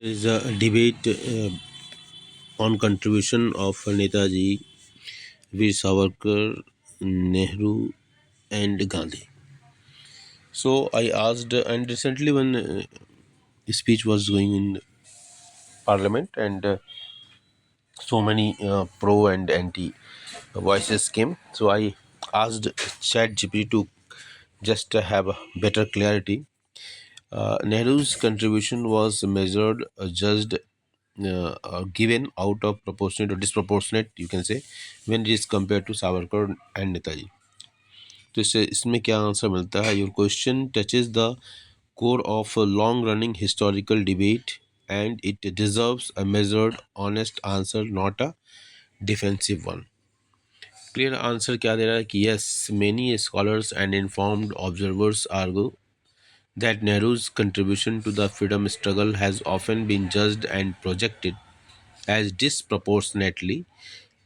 Is a debate on contribution of Netaji, Veer Savarkar, Nehru, and Gandhi. So I asked, and recently when speech was going in Parliament, and so many pro and anti voices came. So I asked ChatGPT to just have a better clarity. Nehru's contribution was measured, judged, given out of proportionate or disproportionate, you can say, when it is compared to Savarkar and Netaji. तो इससे इसमें क्या answer मिलता है? Your question touches the core of a long running historical debate, and it deserves a measured, honest answer, not a defensive one. Clear answer क्या दे रहा है कि yes, many scholars and informed observers argue that Nehru's contribution to the freedom struggle has often been judged and projected as disproportionately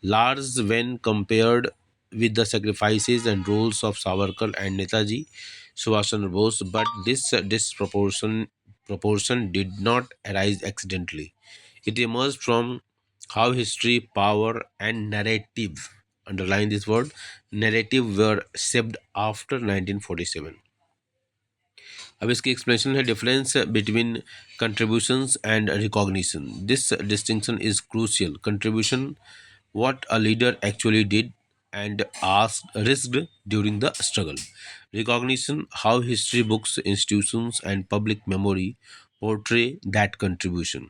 large when compared with the sacrifices and roles of Savarkar and Netaji Subhash Chandra Bose, but this proportion did not arise accidentally. It emerged from how history, power, and narrative, underline this word, narrative, were shaped after 1947. अब इसकी explanation है difference between contributions and recognition. This distinction is crucial. Contribution, what a leader actually did and risked during the struggle. Recognition, how history books, institutions, and public memory portray that contribution.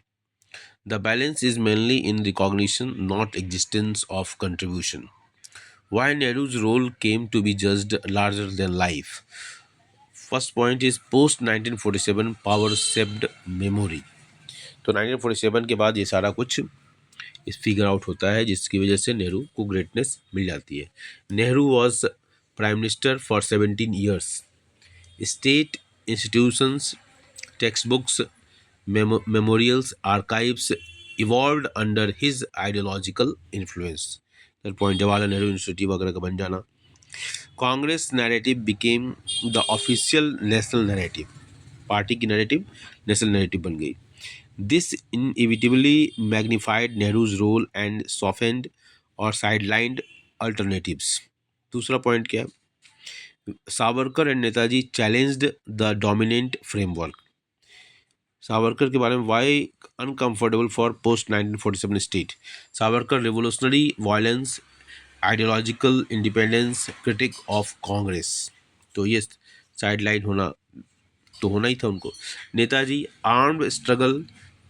The balance is mainly in recognition, not existence of contribution. Why Nehru's role came to be judged larger than life? First point is post 1947 power सेप्ड memory. तो 1947 के बाद ये सारा कुछ इस figure out होता है, जिसकी वजह से नेहरू को ग्रेटनेस मिल जाती है. Nehru was prime minister for 17 years. State institutions, text books, memorials, archives evolved under his ideological influence. Point Jawaharlal Nehru university वगैरह का बन जाना. Congress narrative became the official national narrative. Party की नैरेटिव नेशनल नैरेटिव बन गई. This inevitably magnified Nehru's role and softened और sidelined alternatives. दूसरा point क्या है? Savarkar and Netaji challenged the dominant framework. Savarkar के बारे में Y uncomfortable for post 1947 state. Savarkar revolutionary violence, ideological independence, critic of Congress. तो ये साइडलाइन होना तो होना ही था उनको. Netaji armed struggle,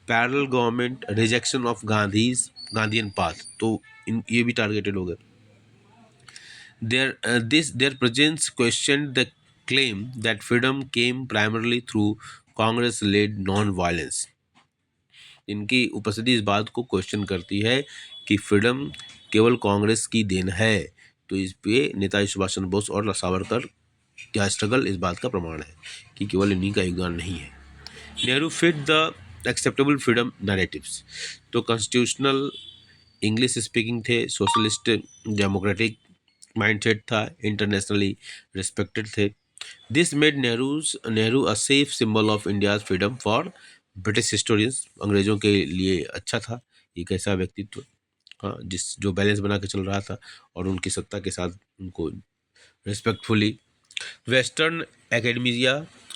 parallel government, rejection of Gandhian path. तो ये भी टारगेटेड हो गए. Their presence questioned the claim that freedom came primarily through Congress-led non-violence. इनकी उपस्थिति इस बात को क्वेश्चन करती है कि फ्रीडम केवल कांग्रेस की देन है. तो इस पे नेताजी सुभाष चंद्र बोस और सावरकर क्या स्ट्रगल इस बात का प्रमाण है कि केवल इन्हीं का योगदान नहीं है. Nehru fit the acceptable freedom narratives. तो कॉन्स्टिट्यूशनल, इंग्लिश स्पीकिंग थे, सोशलिस्ट डेमोक्रेटिक माइंडसेट था, इंटरनेशनली रिस्पेक्टेड थे. This made Nehru a safe symbol of India's freedom for British historians. अंग्रेजों के लिए अच्छा था एक ऐसा व्यक्तित्व, हाँ, जो बैलेंस बना के चल रहा था और उनकी सत्ता के साथ उनको रिस्पेक्टफुली. वेस्टर्न एकेडमिया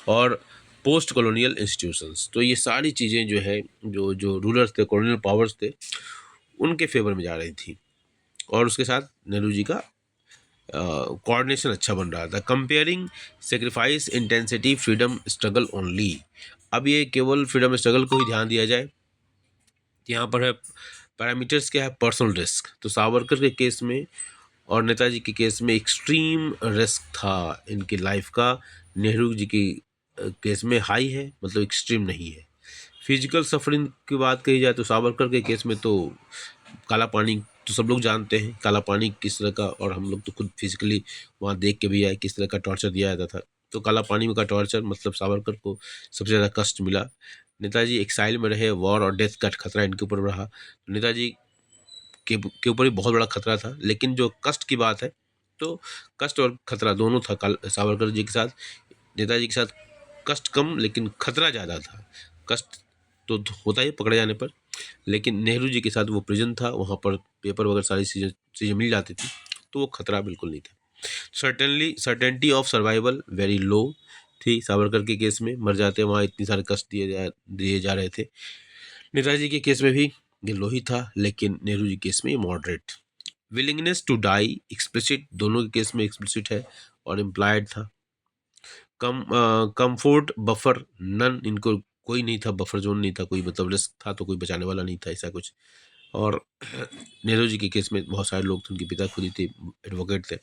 और पोस्ट कॉलोनियल इंस्टीट्यूशंस. तो ये सारी चीज़ें जो है, जो जो रूलर्स थे, कॉलोनियल पावर्स थे, उनके फेवर में जा रही थी. और उसके साथ नेहरू जी का कोऑर्डिनेशन अच्छा बन रहा था. Comparing sacrifice, intensity, freedom struggle only. अब ये केवल फ्रीडम स्ट्रगल को ही ध्यान दिया जाए. यहाँ पर है पैरामीटर्स क्या है? Personal risk. तो सावरकर के केस में और नेताजी के केस में एक्सट्रीम रिस्क था इनकी लाइफ का. नेहरू जी की केस में हाई है, मतलब एक्सट्रीम नहीं है. फिजिकल सफरिंग की बात कही जाए तो सावरकर के केस में तो काला पानी तो सब लोग जानते हैं, काला पानी किस तरह का, और हम लोग तो खुद फिजिकली वहाँ देख के भी आए किस तरह का टॉर्चर दिया जाता था. तो काला पानी में का टॉर्चर मतलब सावरकर को सबसे ज़्यादा कष्ट मिला. नेताजी एक्साइल में रहे, वॉर और डेथ का खतरा इनके ऊपर रहा. नेताजी के ऊपर ही बहुत बड़ा खतरा था. लेकिन जो कष्ट की बात है, तो कष्ट और खतरा दोनों था सावरकर जी के साथ. नेताजी के साथ कष्ट कम लेकिन खतरा ज़्यादा था. कष्ट तो होता है पकड़े जाने पर, लेकिन नेहरू जी के साथ वो प्रिजन था, वहाँ पर पेपर वगैरह सारी चीज़ें चीज़ें मिल जाती थी, तो वो खतरा बिल्कुल नहीं था। Certainty of survival very low थी सावरकर के केस में, मर जाते वहाँ इतनी सारे कष्ट दिए जा रहे थे। नेताजी के केस में भी ये लो ही था, लेकिन नेहरू जी केस में ये moderate. Willingness to die explicit, दोनों के केस में एक्सप्लिसिट है और इम्प्लाइड था। कंफर्ट बफर नन, इनको कोई नहीं था, बफर जोन नहीं था कोई, मतलब रिस्क था तो कोई बचाने वाला नहीं था ऐसा कुछ। और नेहरू जी के केस में बहुत सारे लोग थे, उनके पिता खुद ही थे, एडवोकेट थे,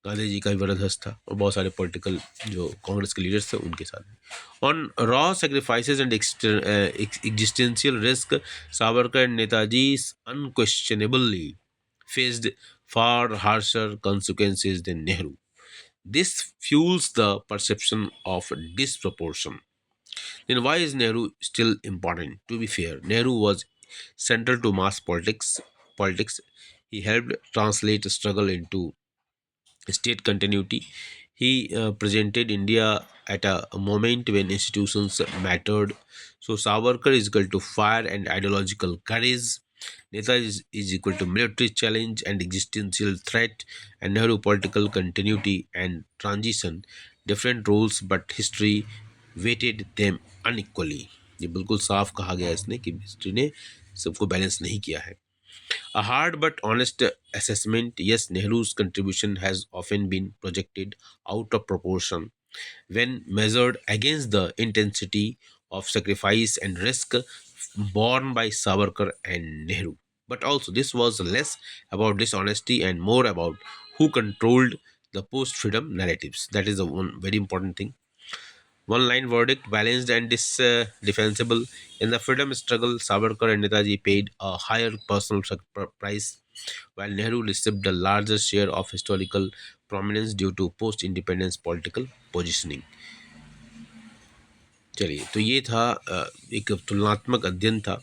गांधी जी का भी वरदहस्त था, और बहुत सारे पॉलिटिकल जो कांग्रेस के लीडर्स थे उनके साथ। On raw sacrifices and existential risk, Savarkar and Netaji unquestionably faced far harsher consequences than Nehru. This fuels the perception of disproportion. Then why is Nehru still important? To be fair, Nehru was central to mass politics. Politics. He helped translate struggle into state continuity. He presented India at a moment when institutions mattered. So Savarkar is equal to fire and ideological courage. Neta is equal to military challenge and existential threat, and Nehru political continuity and transition. Different roles, but history weighted them unequally. ये बिल्कुल साफ कहा गया है इसने कि history ने सबको बैलेंस नहीं किया है। A hard but honest assessment, yes, Nehru's contribution has often been projected out of proportion when measured against the intensity of sacrifice and risk borne by Savarkar and Nehru. But also, this was less about dishonesty and more about who controlled the post freedom narratives. That is the one very important thing. One line verdict, balanced and defensible. In the freedom struggle, Savarkar and Netaji paid a higher personal price, while Nehru received a larger share of historical prominence due to post independence political positioning. चलिए, तो ये था एक तुलनात्मक अध्ययन था।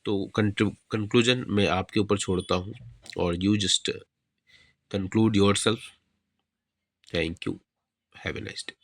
तो conclusion मैं आपके ऊपर छोड़ता हूँ, और you just conclude your self. Thank you, have a nice day.